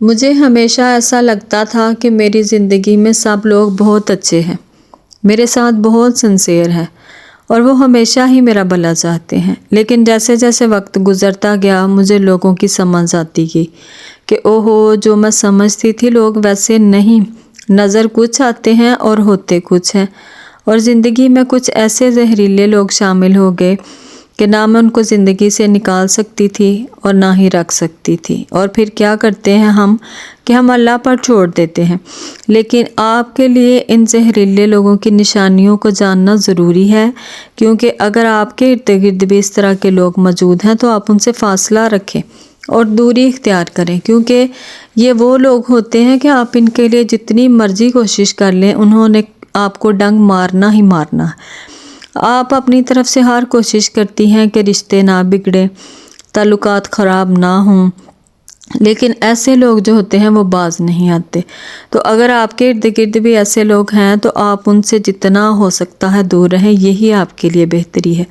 مجھے ہمیشہ ایسا لگتا تھا کہ میری زندگی میں سب لوگ بہت اچھے ہیں، میرے ساتھ بہت سنسیئر ہیں اور وہ ہمیشہ ہی میرا بھلا چاہتے ہیں۔ لیکن جیسے جیسے وقت گزرتا گیا مجھے لوگوں کی سمجھ آتی گئی کہ اوہو، جو میں سمجھتی تھی لوگ ویسے نہیں، نظر کچھ آتے ہیں اور ہوتے کچھ ہیں۔ اور زندگی میں کچھ ایسے زہریلے لوگ شامل ہو گئے کہ نہ میں ان کو زندگی سے نکال سکتی تھی اور نہ ہی رکھ سکتی تھی۔ اور پھر کیا کرتے ہیں ہم کہ ہم اللہ پر چھوڑ دیتے ہیں۔ لیکن آپ کے لیے ان زہریلے لوگوں کی نشانیوں کو جاننا ضروری ہے، کیونکہ اگر آپ کے ارد گرد بھی اس طرح کے لوگ موجود ہیں تو آپ ان سے فاصلہ رکھیں اور دوری اختیار کریں، کیونکہ یہ وہ لوگ ہوتے ہیں کہ آپ ان کے لیے جتنی مرضی کوشش کر لیں انہوں نے آپ کو ڈنگ مارنا ہی مارنا ہے۔ آپ اپنی طرف سے ہر کوشش کرتی ہیں کہ رشتے نہ بگڑے، تعلقات خراب نہ ہوں، لیکن ایسے لوگ جو ہوتے ہیں وہ باز نہیں آتے۔ تو اگر آپ کے ارد گرد بھی ایسے لوگ ہیں تو آپ ان سے جتنا ہو سکتا ہے دور رہیں، یہی آپ کے لیے بہتری ہے۔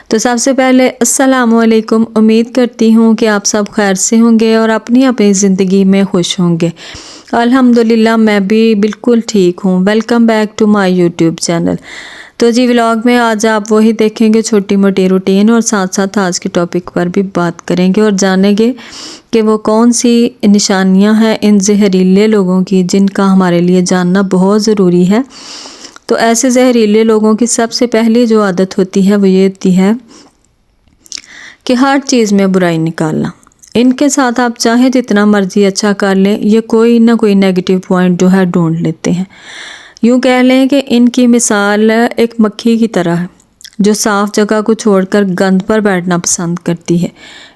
تو سب سے پہلے السلام علیکم، امید کرتی ہوں کہ آپ سب خیر سے ہوں گے اور اپنی اپنی زندگی میں خوش ہوں گے۔ الحمدللہ میں بھی بالکل ٹھیک ہوں۔ Welcome back to my YouTube channel. تو جی ولاگ میں آج آپ وہی دیکھیں گے، چھوٹی موٹی روٹین، اور ساتھ ساتھ آج کے ٹاپک پر بھی بات کریں گے اور جانیں گے کہ وہ کون سی نشانیاں ہیں ان زہریلے لوگوں کی جن کا ہمارے لیے جاننا بہت ضروری ہے۔ تو ایسے زہریلے لوگوں کی سب سے پہلی جو عادت ہوتی ہے وہ یہ ہوتی ہے کہ ہر چیز میں برائی نکالنا۔ ان کے ساتھ آپ چاہے جتنا مرضی اچھا کر لیں، یہ کوئی نہ کوئی نیگیٹو پوائنٹ جو ہے ڈھونڈ لیتے ہیں۔ یوں کہہ لیں کہ ان کی مثال ایک مکھی کی طرح ہے جو صاف جگہ کو چھوڑ کر گند پر بیٹھنا پسند کرتی ہے۔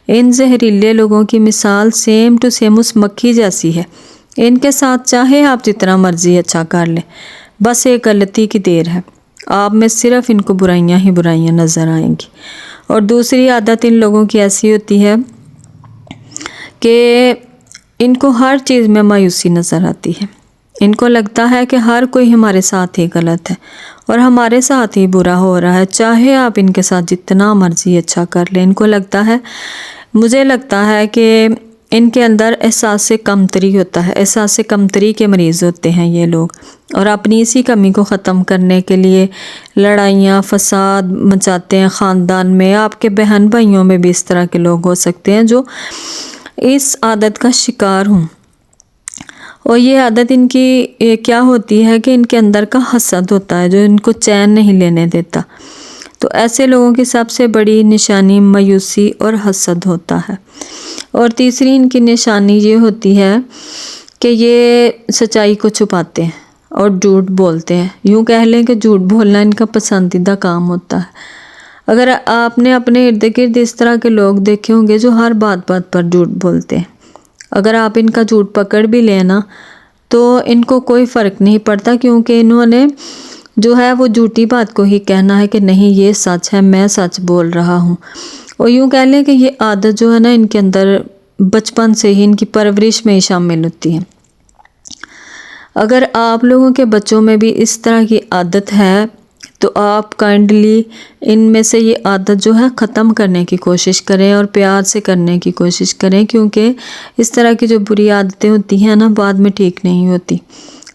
ان زہریلے لوگوں کی مثال سیم ٹو سیم اس مکھی جیسی ہے۔ ان کے ساتھ چاہے آپ جتنا مرضی اچھا کر لیں، بس ایک غلطی کی دیر ہے، آپ میں صرف ان کو برائیاں ہی برائیاں نظر آئیں گی۔ اور دوسری عادت ان لوگوں کی ایسی ہوتی ہے کہ ان کو ہر چیز میں مایوسی نظر آتی ہے۔ ان کو لگتا ہے کہ ہر کوئی ہمارے ساتھ ہی غلط ہے اور ہمارے ساتھ ہی برا ہو رہا ہے، چاہے آپ ان کے ساتھ جتنا مرضی اچھا کر لیں۔ ان کو لگتا ہے، مجھے لگتا ہے کہ ان کے اندر احساس کمتری ہوتا ہے، احساس کمتری کے مریض ہوتے ہیں یہ لوگ، اور اپنی اسی کمی کو ختم کرنے کے لیے لڑائیاں فساد مچاتے ہیں خاندان میں۔ آپ کے بہن بھائیوں میں بھی اس طرح کے لوگ ہو سکتے ہیں جو اس عادت کا شکار ہوں۔ اور یہ عادت ان کی کیا ہوتی ہے کہ ان کے اندر کا حسد ہوتا ہے جو ان کو چین نہیں لینے دیتا۔ تو ایسے لوگوں کی سب سے بڑی نشانی مایوسی اور حسد ہوتا ہے۔ اور تیسری ان کی نشانی یہ ہوتی ہے کہ یہ سچائی کو چھپاتے ہیں اور جھوٹ بولتے ہیں۔ یوں کہہ لیں کہ جھوٹ بولنا ان کا پسندیدہ کام ہوتا ہے۔ اگر آپ نے اپنے ارد گرد اس طرح کے لوگ دیکھے ہوں گے جو ہر بات بات پر جھوٹ بولتے ہیں، اگر آپ ان کا جھوٹ پکڑ بھی لیں نا تو ان کو کوئی فرق نہیں پڑتا، کیونکہ انہوں نے جو ہے وہ جھوٹی بات کو ہی کہنا ہے کہ نہیں یہ سچ ہے، میں سچ بول رہا ہوں۔ اور یوں کہہ لیں کہ یہ عادت جو ہے نا ان کے اندر بچپن سے ہی، ان کی پرورش میں ہی شامل ہوتی ہے۔ اگر آپ لوگوں کے بچوں میں بھی اس طرح کی عادت ہے تو آپ کائنڈلی ان میں سے یہ عادت جو ہے ختم کرنے کی کوشش کریں اور پیار سے کرنے کی کوشش کریں، کیونکہ اس طرح کی جو بری عادتیں ہوتی ہیں نا بعد میں ٹھیک نہیں ہوتی۔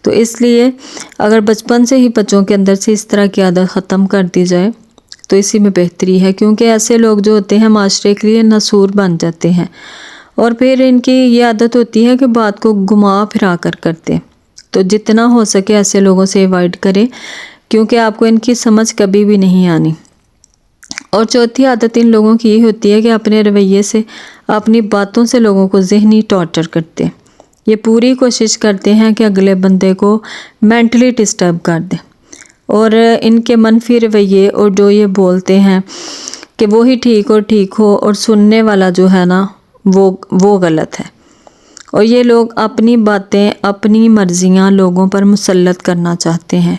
تو اس لیے اگر بچپن سے ہی بچوں کے اندر سے اس طرح کی عادت ختم کر دی جائے تو اسی میں بہتری ہے، کیونکہ ایسے لوگ جو ہوتے ہیں معاشرے کے لیے ناسور بن جاتے ہیں۔ اور پھر ان کی یہ عادت ہوتی ہے کہ بات کو گھما پھرا کر کرتے ہیں۔ تو جتنا ہو سکے ایسے لوگوں سے ایوائڈ کریں، کیونکہ آپ کو ان کی سمجھ کبھی بھی نہیں آنی۔ اور چوتھی عادت ان لوگوں کی یہ ہوتی ہے کہ اپنے رویے سے، اپنی باتوں سے لوگوں کو ذہنی ٹارچر کرتے ہیں۔ یہ پوری کوشش کرتے ہیں کہ اگلے بندے کو مینٹلی ڈسٹرب کر دیں، اور ان کے منفی رویے اور جو یہ بولتے ہیں کہ وہی ٹھیک اور ٹھیک ہو اور سننے والا جو ہے نا وہ غلط ہے۔ اور یہ لوگ اپنی باتیں، اپنی مرضیاں لوگوں پر مسلط کرنا چاہتے ہیں۔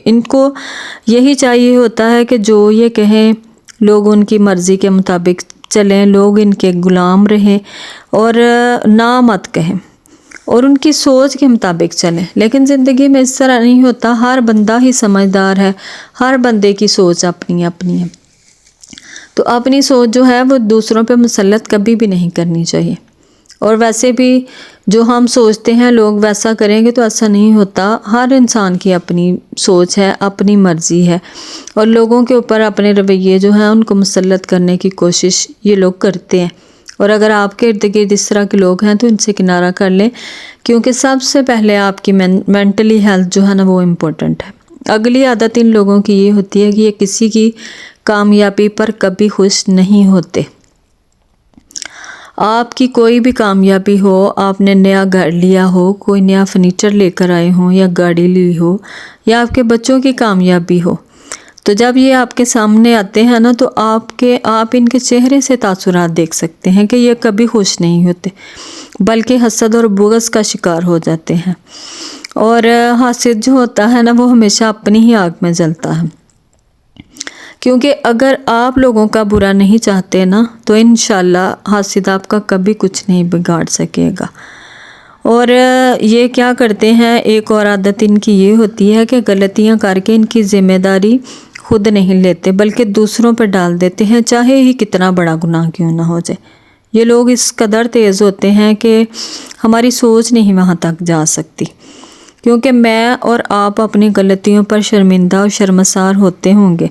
ان کو یہی چاہیے ہوتا ہے کہ جو یہ کہیں لوگ ان کی مرضی کے مطابق چلیں، لوگ ان کے غلام رہیں اور نہ مت کہیں اور ان کی سوچ کے مطابق چلیں۔ لیکن زندگی میں اس طرح نہیں ہوتا، ہر بندہ ہی سمجھدار ہے، ہر بندے کی سوچ اپنی اپنی ہے۔ تو اپنی سوچ جو ہے وہ دوسروں پہ مسلط کبھی بھی نہیں کرنی چاہیے۔ اور ویسے بھی جو ہم سوچتے ہیں لوگ ویسا کریں گے تو ایسا نہیں ہوتا. ہر انسان کی اپنی سوچ ہے، اپنی مرضی ہے، اور لوگوں کے اوپر اپنے رویے جو ہیں ان کو مسلط کرنے کی کوشش یہ لوگ کرتے ہیں. اور اگر آپ کے ارد گرد اس طرح کے لوگ ہیں تو ان سے کنارہ کر لیں، کیونکہ سب سے پہلے آپ کی مینٹلی ہیلتھ جو ہے نا وہ امپورٹنٹ ہے. اگلی عادت ان لوگوں کی یہ ہوتی ہے کہ یہ کسی کی کامیابی پر کبھی خوش نہیں ہوتے. آپ کی کوئی بھی کامیابی ہو، آپ نے نیا گھر لیا ہو، کوئی نیا فرنیچر لے کر آئے ہوں یا گاڑی لی ہو، یا آپ کے بچوں کی کامیابی ہو، تو جب یہ آپ کے سامنے آتے ہیں نا تو آپ ان کے چہرے سے تاثرات دیکھ سکتے ہیں کہ یہ کبھی خوش نہیں ہوتے، بلکہ حسد اور بغض کا شکار ہو جاتے ہیں. اور حاسد جو ہوتا ہے نا وہ ہمیشہ اپنی ہی آگ میں جلتا ہے، کیونکہ اگر آپ لوگوں کا برا نہیں چاہتے نا تو انشاءاللہ حاسد آپ کا کبھی کچھ نہیں بگاڑ سکے گا. اور یہ کیا کرتے ہیں، ایک اور عادت ان کی یہ ہوتی ہے کہ غلطیاں کر کے ان کی ذمہ داری خود نہیں لیتے بلکہ دوسروں پہ ڈال دیتے ہیں، چاہے ہی کتنا بڑا گناہ کیوں نہ ہو جائے. یہ لوگ اس قدر تیز ہوتے ہیں کہ ہماری سوچ نہیں وہاں تک جا سکتی، کیونکہ میں اور آپ اپنی غلطیوں پر شرمندہ اور شرمسار ہوتے ہوں گے،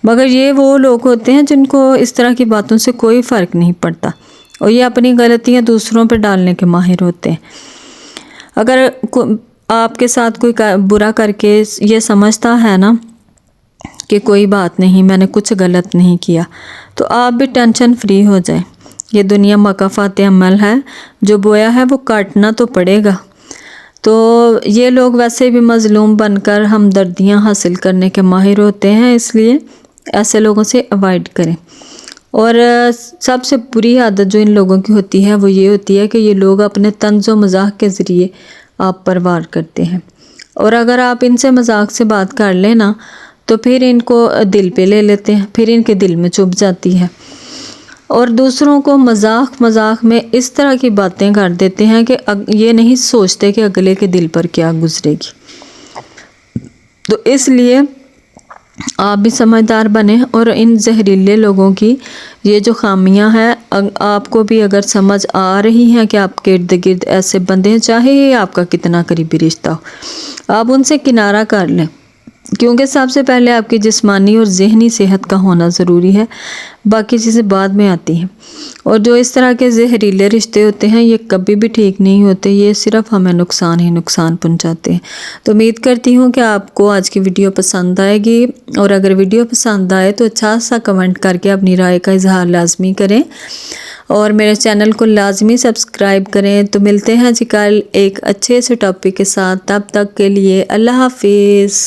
مگر یہ وہ لوگ ہوتے ہیں جن کو اس طرح کی باتوں سے کوئی فرق نہیں پڑتا، اور یہ اپنی غلطیاں دوسروں پہ ڈالنے کے ماہر ہوتے ہیں. اگر آپ کے ساتھ کوئی برا کر کے یہ سمجھتا ہے نا کہ کوئی بات نہیں، میں نے کچھ غلط نہیں کیا، تو آپ بھی ٹینشن فری ہو جائیں. یہ دنیا مکافات عمل ہے، جو بویا ہے وہ کاٹنا تو پڑے گا. تو یہ لوگ ویسے بھی مظلوم بن کر ہمدردیاں حاصل کرنے کے ماہر ہوتے ہیں، اس لیے ایسے لوگوں سے اوائڈ کریں. اور سب سے بری عادت جو ان لوگوں کی ہوتی ہے وہ یہ ہوتی ہے کہ یہ لوگ اپنے طنز و مزاح کے ذریعے آپ پر وار کرتے ہیں، اور اگر آپ ان سے مذاق سے بات کر لیں نا تو پھر ان کو دل پہ لے لیتے ہیں، پھر ان کے دل میں چبھ جاتی ہے، اور دوسروں کو مذاق میں اس طرح کی باتیں کر دیتے ہیں کہ یہ نہیں سوچتے کہ اگلے کے دل پر کیا گزرے گی. تو اس لیے آپ بھی سمجھدار بنیں، اور ان زہریلے لوگوں کی یہ جو خامیاں ہیں آپ کو بھی اگر سمجھ آ رہی ہیں کہ آپ کے ارد گرد ایسے بندے ہیں، چاہے یہ آپ کا کتنا قریبی رشتہ ہو، آپ ان سے کنارہ کر لیں، کیونکہ سب سے پہلے آپ کی جسمانی اور ذہنی صحت کا ہونا ضروری ہے، باقی چیزیں بعد میں آتی ہیں. اور جو اس طرح کے زہریلے رشتے ہوتے ہیں یہ کبھی بھی ٹھیک نہیں ہوتے، یہ صرف ہمیں نقصان ہی نقصان پہنچاتے ہیں. تو امید کرتی ہوں کہ آپ کو آج کی ویڈیو پسند آئے گی، اور اگر ویڈیو پسند آئے تو اچھا سا کمنٹ کر کے اپنی رائے کا اظہار لازمی کریں، اور میرے چینل کو لازمی سبسکرائب کریں. تو ملتے ہیں جی کل ایک اچھے سے ٹاپک کے ساتھ، تب تک کے لیے اللہ حافظ.